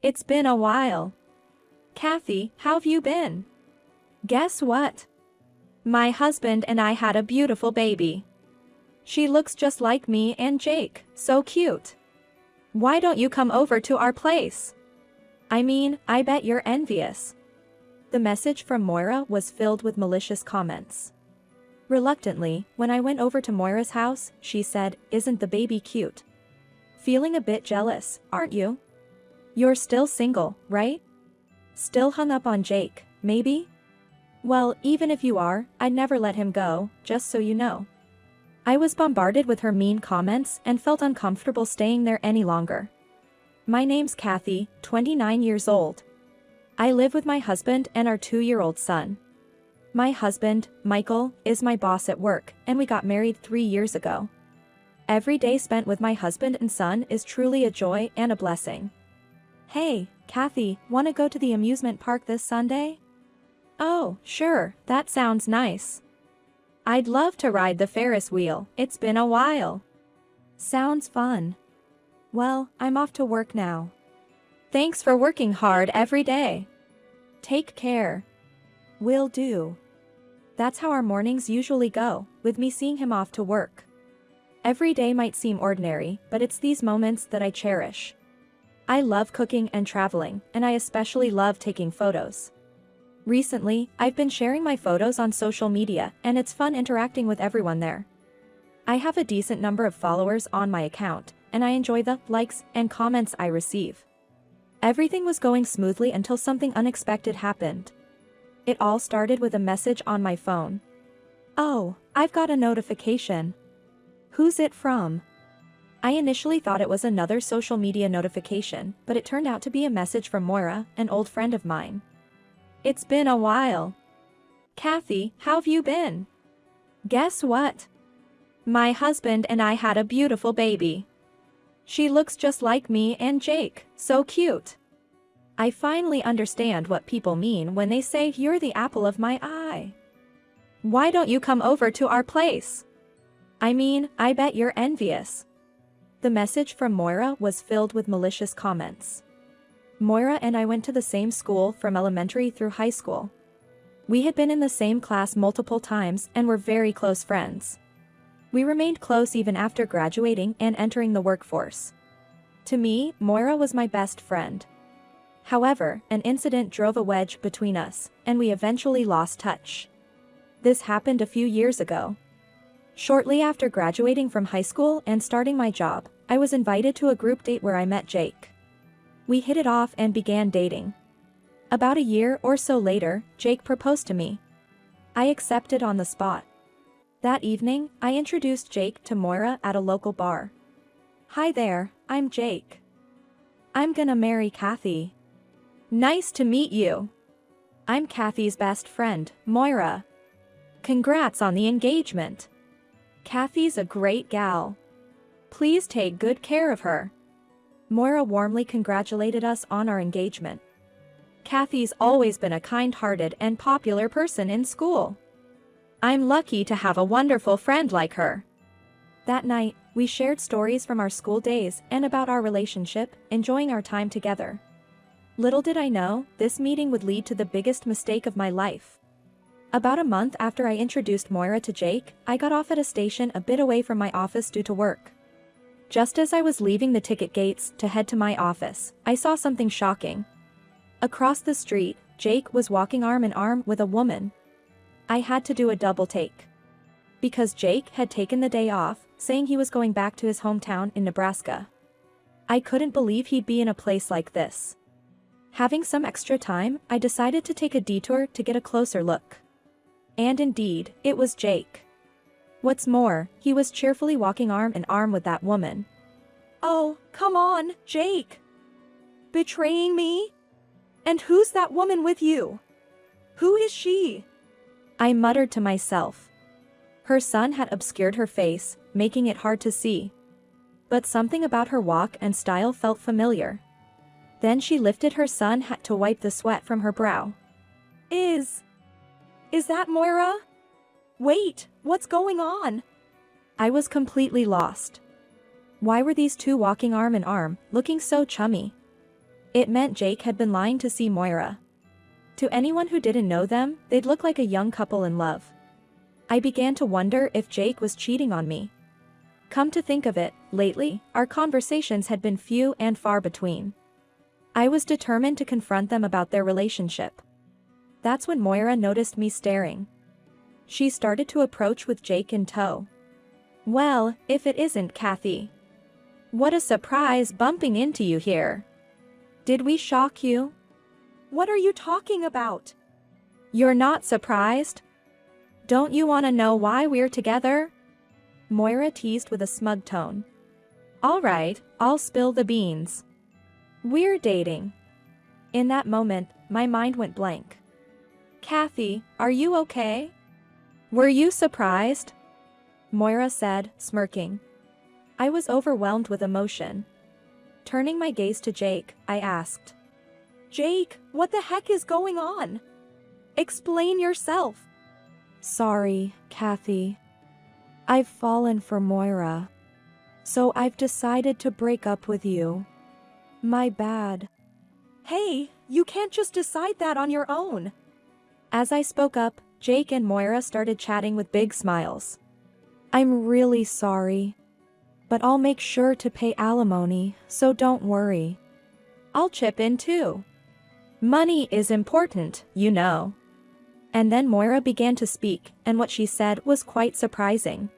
It's been a while. Kathy, how've you been? Guess what? My husband and I had a beautiful baby. She looks just like me and Jake, so cute. Why don't you come over to our place? I mean, I bet you're envious. The message from Moira was filled with malicious comments. Reluctantly, when I went over to Moira's house, she said, "Isn't the baby cute? Feeling a bit jealous, aren't you? You're still single, right? Still hung up on Jake, maybe? Well, even if you are, I'd never let him go, just so you know." I was bombarded with her mean comments and felt uncomfortable staying there any longer. My name's Kathy, 29 years old. I live with my husband and our 2-year-old son. My husband, Michael, is my boss at work, and we got married 3 years ago. Every day spent with my husband and son is truly a joy and a blessing. Hey, Kathy, wanna go to the amusement park this Sunday? Oh, sure, that sounds nice. I'd love to ride the Ferris wheel, it's been a while. Sounds fun. Well, I'm off to work now. Thanks for working hard every day. Take care. Will do. That's how our mornings usually go, with me seeing him off to work. Every day might seem ordinary, but it's these moments that I cherish. I love cooking and traveling, and I especially love taking photos. Recently, I've been sharing my photos on social media, and it's fun interacting with everyone there. I have a decent number of followers on my account, and I enjoy the likes and comments I receive. Everything was going smoothly until something unexpected happened. It all started with a message on my phone. Oh, I've got a notification. Who's it from? I initially thought it was another social media notification, but it turned out to be a message from Moira, an old friend of mine. It's been a while. Kathy, how've you been? Guess what? My husband and I had a beautiful baby. She looks just like me and Jake, so cute. I finally understand what people mean when they say you're the apple of my eye. Why don't you come over to our place? I mean, I bet you're envious. The message from Moira was filled with malicious comments. Moira and I went to the same school from elementary through high school. We had been in the same class multiple times and were very close friends. We remained close even after graduating and entering the workforce. To me, Moira was my best friend. However, an incident drove a wedge between us, and we eventually lost touch. This happened a few years ago. Shortly after graduating from high school and starting my job, I was invited to a group date where I met Jake. We hit it off and began dating. About a year or so later, Jake proposed to me. I accepted on the spot. That evening, I introduced Jake to Moira at a local bar. Hi there, I'm Jake. I'm gonna marry Kathy. Nice to meet you. I'm Kathy's best friend, Moira. Congrats on the engagement. Kathy's a great gal. Please take good care of her. Moira warmly congratulated us on our engagement. Kathy's always been a kind-hearted and popular person in school. I'm lucky to have a wonderful friend like her. That night, we shared stories from our school days and about our relationship, enjoying our time together. Little did I know, this meeting would lead to the biggest mistake of my life. About a month after I introduced Moira to Jake, I got off at a station a bit away from my office due to work. Just as I was leaving the ticket gates to head to my office, I saw something shocking. Across the street, Jake was walking arm in arm with a woman. I had to do a double take. Because Jake had taken the day off, saying he was going back to his hometown in Nebraska. I couldn't believe he'd be in a place like this. Having some extra time, I decided to take a detour to get a closer look. And indeed, it was Jake. What's more, he was cheerfully walking arm in arm with that woman. Oh, come on, Jake. Betraying me? And who's that woman with you? Who is she? I muttered to myself. Her sun had obscured her face, making it hard to see. But something about her walk and style felt familiar. Then she lifted her sun hat to wipe the sweat from her brow. Is that Moira? Wait, what's going on? I was completely lost. Why were these two walking arm in arm, looking so chummy? It meant Jake had been lying to see Moira. To anyone who didn't know them, they'd look like a young couple in love. I began to wonder if Jake was cheating on me. Come to think of it, lately, our conversations had been few and far between. I was determined to confront them about their relationship. That's when Moira noticed me staring. She started to approach with Jake in tow. Well, if it isn't Kathy. What a surprise bumping into you here. Did we shock you? What are you talking about? You're not surprised? Don't you want to know why we're together? Moira teased with a smug tone. All right, I'll spill the beans. We're dating. In that moment, my mind went blank. Kathy, are you okay? Were you surprised? Moira said, smirking. I was overwhelmed with emotion. Turning my gaze to Jake, I asked. Jake, what the heck is going on? Explain yourself. Sorry, Kathy. I've fallen for Moira. So I've decided to break up with you. My bad. Hey, you can't just decide that on your own. As I spoke up, Jake and Moira started chatting with big smiles. I'm really sorry. But I'll make sure to pay alimony, so don't worry. I'll chip in too. Money is important, you know. And then Moira began to speak, and what she said was quite surprising.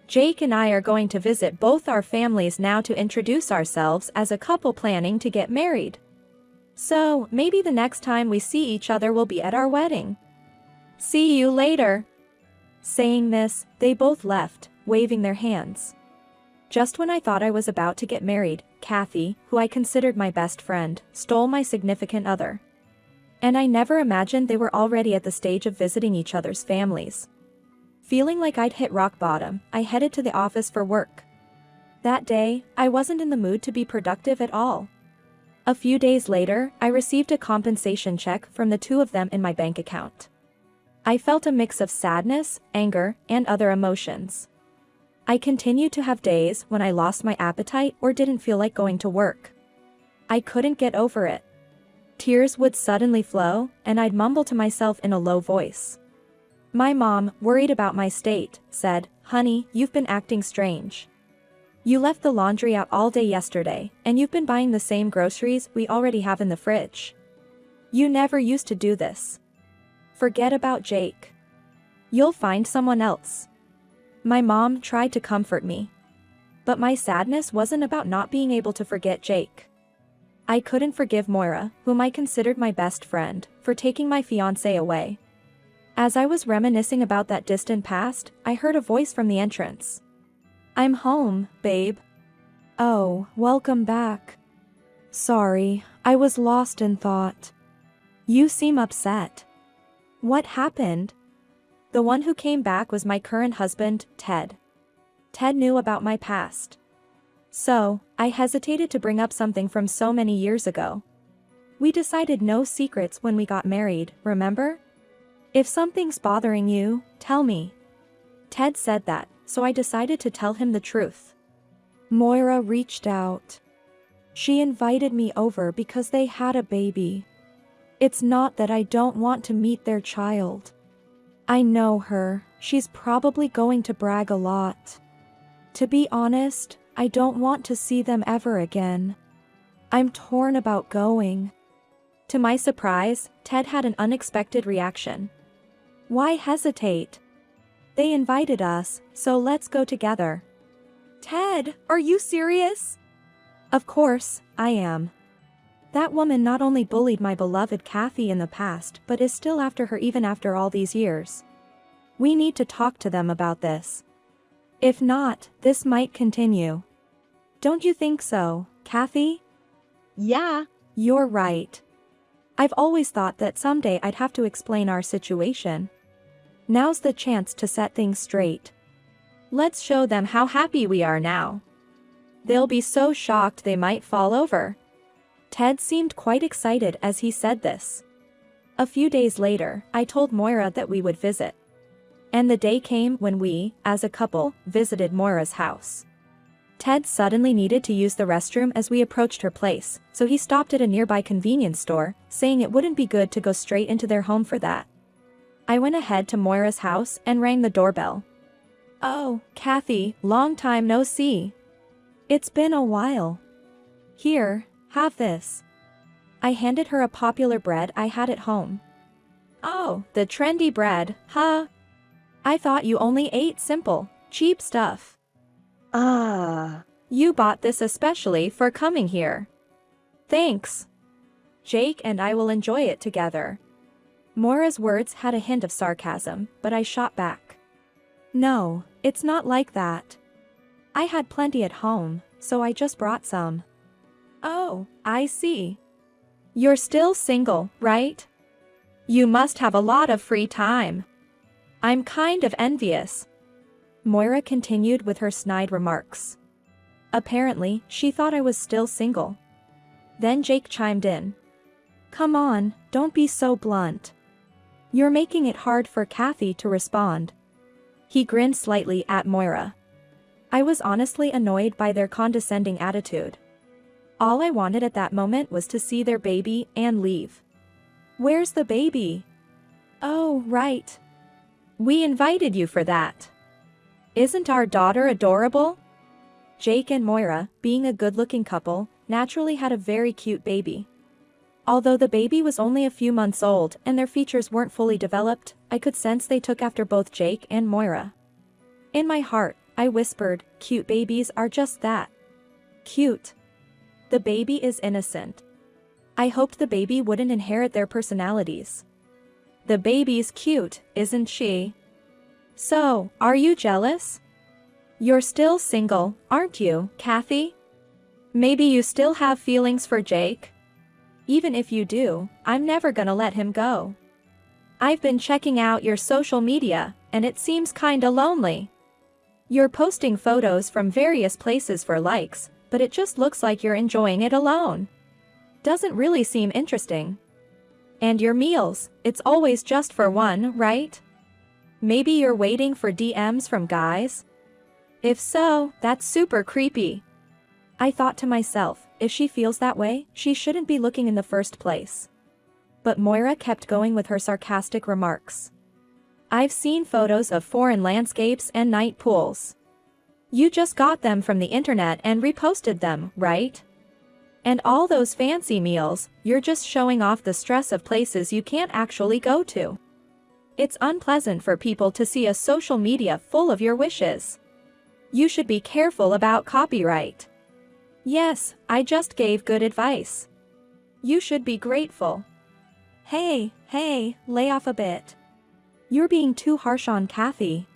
Jake and I are going to visit both our families now to introduce ourselves as a couple planning to get married. So, maybe the next time we see each other will be at our wedding. See you later. Saying this, they both left, waving their hands. Just when I thought I was about to get married, Kathy, who I considered my best friend, stole my significant other. And I never imagined they were already at the stage of visiting each other's families. Feeling like I'd hit rock bottom, I headed to the office for work. That day, I wasn't in the mood to be productive at all. A few days later, I received a compensation check from the two of them in my bank account. I felt a mix of sadness, anger, and other emotions. I continued to have days when I lost my appetite or didn't feel like going to work. I couldn't get over it. Tears would suddenly flow, and I'd mumble to myself in a low voice. My mom, worried about my state, said, "Honey, you've been acting strange. You left the laundry out all day yesterday, and you've been buying the same groceries we already have in the fridge. You never used to do this. Forget about Jake. You'll find someone else." My mom tried to comfort me. But my sadness wasn't about not being able to forget Jake. I couldn't forgive Moira, whom I considered my best friend, for taking my fiancé away. As I was reminiscing about that distant past, I heard a voice from the entrance. "I'm home, babe." "Oh, welcome back. Sorry, I was lost in thought." "You seem upset. What happened?" The one who came back was my current husband, Ted. Ted knew about my past. So, I hesitated to bring up something from so many years ago. We decided no secrets when we got married, remember? If something's bothering you, tell me. Ted said that, so I decided to tell him the truth. Moira reached out. She invited me over because they had a baby. It's not that I don't want to meet their child. I know her, she's probably going to brag a lot. To be honest, I don't want to see them ever again. I'm torn about going. To my surprise, Ted had an unexpected reaction. Why hesitate? They invited us, so let's go together. Ted, are you serious? Of course, I am. That woman not only bullied my beloved Kathy in the past but is still after her even after all these years. We need to talk to them about this. If not, this might continue. Don't you think so, Kathy? Yeah, you're right. I've always thought that someday I'd have to explain our situation. Now's the chance to set things straight. Let's show them how happy we are now. They'll be so shocked they might fall over. Ted seemed quite excited as he said this. A few days later, I told Moira that we would visit. And the day came when we, as a couple, visited Moira's house. Ted suddenly needed to use the restroom as we approached her place, so he stopped at a nearby convenience store, saying it wouldn't be good to go straight into their home for that. I went ahead to Moira's house and rang the doorbell. "Oh, Kathy, long time no see. It's been a while. Here, have this." I handed her a popular bread I had at home. "Oh, the trendy bread, huh? I thought you only ate simple, cheap stuff." "Ah, you bought this especially for coming here. Thanks. Jake and I will enjoy it together." Moira's words had a hint of sarcasm, but I shot back. "No, it's not like that. I had plenty at home, so I just brought some." "Oh, I see. You're still single, right? You must have a lot of free time. I'm kind of envious." Moira continued with her snide remarks. Apparently, she thought I was still single. Then Jake chimed in. "Come on, don't be so blunt. You're making it hard for Kathy to respond." He grinned slightly at Moira. I was honestly annoyed by their condescending attitude. All I wanted at that moment was to see their baby and leave. "Where's the baby?" "Oh, right. We invited you for that. Isn't our daughter adorable?" Jake and Moira, being a good-looking couple, naturally had a very cute baby. Although the baby was only a few months old and their features weren't fully developed, I could sense they took after both Jake and Moira. In my heart, I whispered, cute babies are just that. Cute. The baby is innocent. I hoped the baby wouldn't inherit their personalities. The baby's cute, isn't she? So, are you jealous? You're still single, aren't you, Kathy? Maybe you still have feelings for Jake? Even if you do, I'm never gonna let him go. I've been checking out your social media, and it seems kinda lonely. You're posting photos from various places for likes, but it just looks like you're enjoying it alone. Doesn't really seem interesting. And your meals, it's always just for one, right? Maybe you're waiting for DMs from guys? If so, that's super creepy. I thought to myself, if she feels that way, she shouldn't be looking in the first place. But Moira kept going with her sarcastic remarks. I've seen photos of foreign landscapes and night pools. You just got them from the internet and reposted them, right? And all those fancy meals, you're just showing off the stress of places you can't actually go to. It's unpleasant for people to see a social media full of your wishes. You should be careful about copyright. Yes, I just gave good advice. You should be grateful. Hey, lay off a bit. You're being too harsh on Kathy,"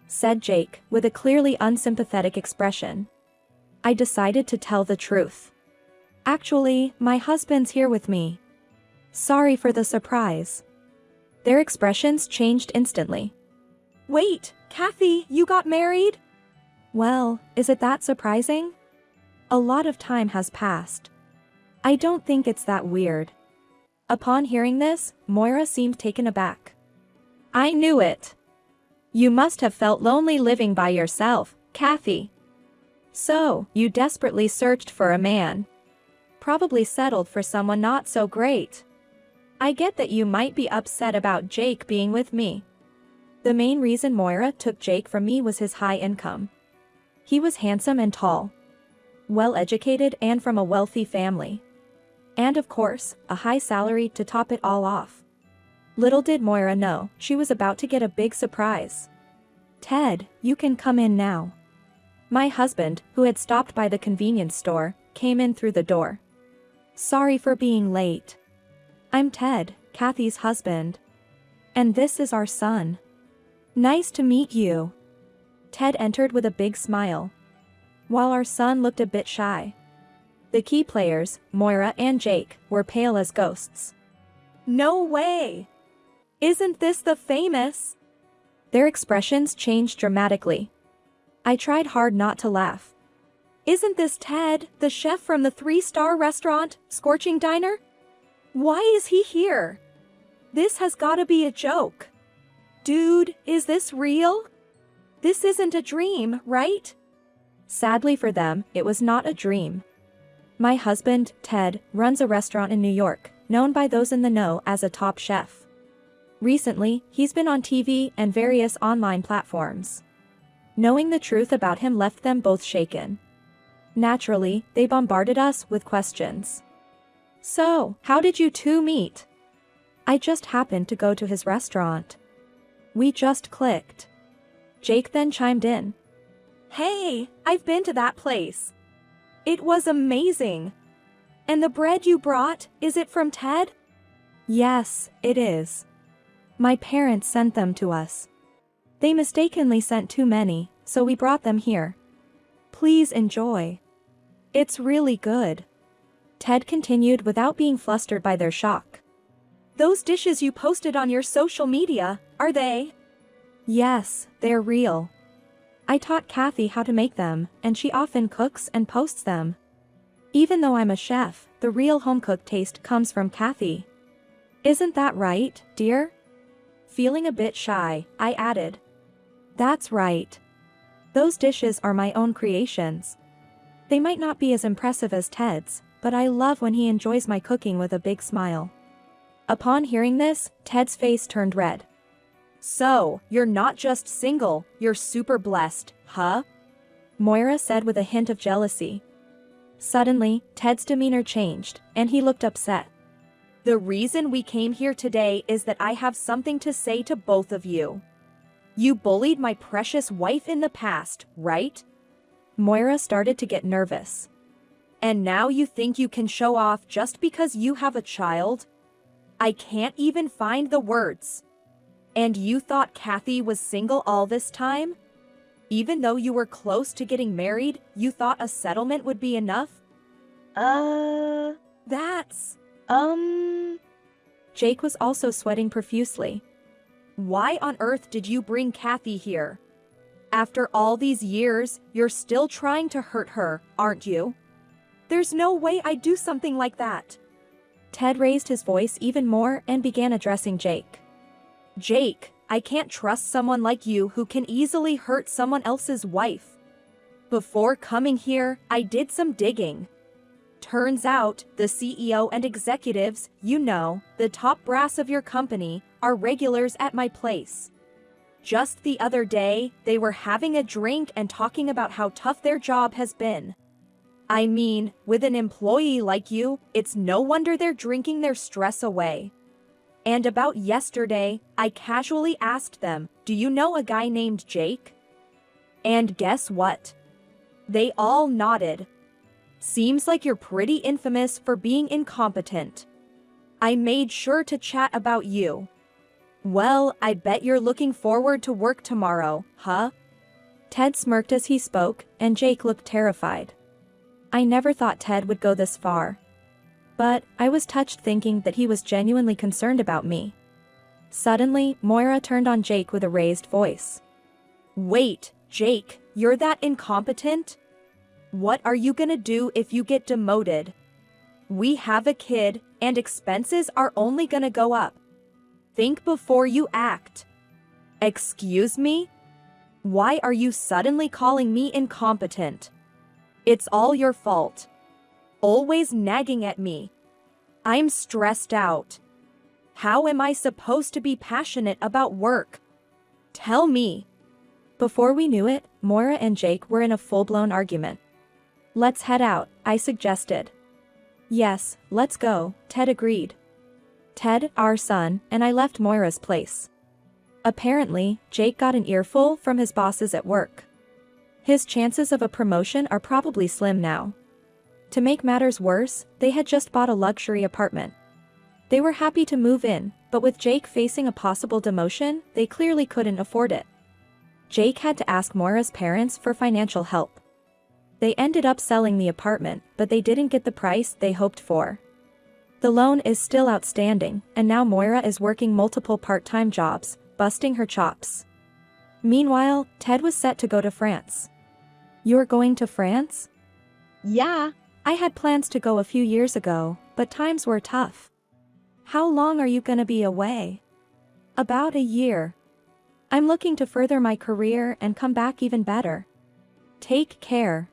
said Jake, with a clearly unsympathetic expression. I decided to tell the truth. "Actually, my husband's here with me. Sorry for the surprise." Their expressions changed instantly. "Wait, Kathy, you got married?" "Well, is it that surprising? A lot of time has passed. I don't think it's that weird." Upon hearing this, Moira seemed taken aback. "I knew it. You must have felt lonely living by yourself, Kathy. So, you desperately searched for a man. Probably settled for someone not so great. I get that you might be upset about Jake being with me." The main reason Moira took Jake from me was his high income. He was handsome and tall, well-educated and from a wealthy family. And of course, a high salary to top it all off. Little did Moira know, she was about to get a big surprise. "Ted, you can come in now." My husband, who had stopped by the convenience store, came in through the door. "Sorry for being late. I'm Ted, Kathy's husband. And this is our son. Nice to meet you." Ted entered with a big smile, while our son looked a bit shy. The key players, Moira and Jake, were pale as ghosts. "No way! Isn't this the famous?" Their expressions changed dramatically. I tried hard not to laugh. "Isn't this Ted, the chef from the 3-star restaurant, Scorching Diner? Why is he here? This has gotta be a joke. Dude, is this real? This isn't a dream, right? Sadly for them, it was not a dream. My husband, Ted, runs a restaurant in New York, known by those in the know as a top chef. Recently, he's been on TV and various online platforms. Knowing the truth about him left them both shaken. Naturally, they bombarded us with questions. So, how did you two meet? I just happened to go to his restaurant. We just clicked. Jake then chimed in. Hey, I've been to that place. It was amazing. And the bread you brought, is it from Ted? Yes, it is. My parents sent them to us. They mistakenly sent too many, so we brought them here. Please enjoy. It's really good. Ted continued without being flustered by their shock. Those dishes you posted on your social media, are they? Yes, they're real. I taught Kathy how to make them, and she often cooks and posts them. Even though I'm a chef, the real home-cooked taste comes from Kathy. Isn't that right, dear? Feeling a bit shy, I added. That's right. Those dishes are my own creations. They might not be as impressive as Ted's, but I love when he enjoys my cooking with a big smile. Upon hearing this, Ted's face turned red. So, you're not just single, you're super blessed, huh? Moira said with a hint of jealousy. Suddenly, Ted's demeanor changed, and he looked upset. The reason we came here today is that I have something to say to both of you. You bullied my precious wife in the past, right? Moira started to get nervous. And now you think you can show off just because you have a child? I can't even find the words. And you thought Kathy was single all this time? Even though you were close to getting married, you thought a settlement would be enough? Jake was also sweating profusely. Why on earth did you bring Kathy here? After all these years, you're still trying to hurt her, aren't you? There's no way I'd do something like that. Ted raised his voice even more and began addressing Jake. Jake, I can't trust someone like you who can easily hurt someone else's wife. Before coming here, I did some digging. Turns out, the CEO and executives, you know, the top brass of your company, are regulars at my place. Just the other day, they were having a drink and talking about how tough their job has been. I mean, with an employee like you, it's no wonder they're drinking their stress away. And about yesterday, I casually asked them, do you know a guy named Jake? And guess what? They all nodded. Seems like you're pretty infamous for being incompetent. I made sure to chat about you. Well, I bet you're looking forward to work tomorrow, huh? Ted smirked as he spoke, and Jake looked terrified. I never thought Ted would go this far. But I was touched thinking that he was genuinely concerned about me. Suddenly, Moira turned on Jake with a raised voice. Wait, Jake, you're that incompetent? What are you gonna do if you get demoted? We have a kid, and expenses are only gonna go up. Think before you act. Excuse me? Why are you suddenly calling me incompetent? It's all your fault. Always nagging at me. I'm stressed out. How am I supposed to be passionate about work? Tell me. Before we knew it, Moira and Jake were in a full-blown argument. Let's head out, I suggested. Yes, let's go, Ted agreed. Ted, our son, and I left Moira's place. Apparently, Jake got an earful from his bosses at work. His chances of a promotion are probably slim now. To make matters worse, they had just bought a luxury apartment. They were happy to move in, but with Jake facing a possible demotion, they clearly couldn't afford it. Jake had to ask Moira's parents for financial help. They ended up selling the apartment, but they didn't get the price they hoped for. The loan is still outstanding, and now Moira is working multiple part-time jobs, busting her chops. Meanwhile, Ted was set to go to France. You're going to France? Yeah, I had plans to go a few years ago, but times were tough. How long are you gonna be away? About a year. I'm looking to further my career and come back even better. Take care.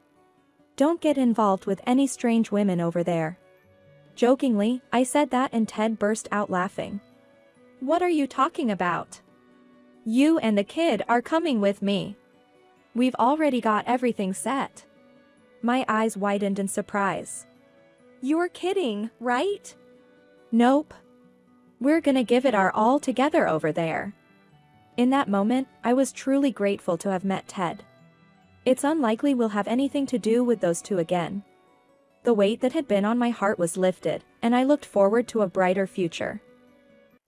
Don't get involved with any strange women over there. Jokingly, I said that and Ted burst out laughing. What are you talking about? You and the kid are coming with me. We've already got everything set. My eyes widened in surprise. You're kidding, right? Nope. We're gonna give it our all together over there. In that moment, I was truly grateful to have met Ted. It's unlikely we'll have anything to do with those two again. The weight that had been on my heart was lifted, and I looked forward to a brighter future.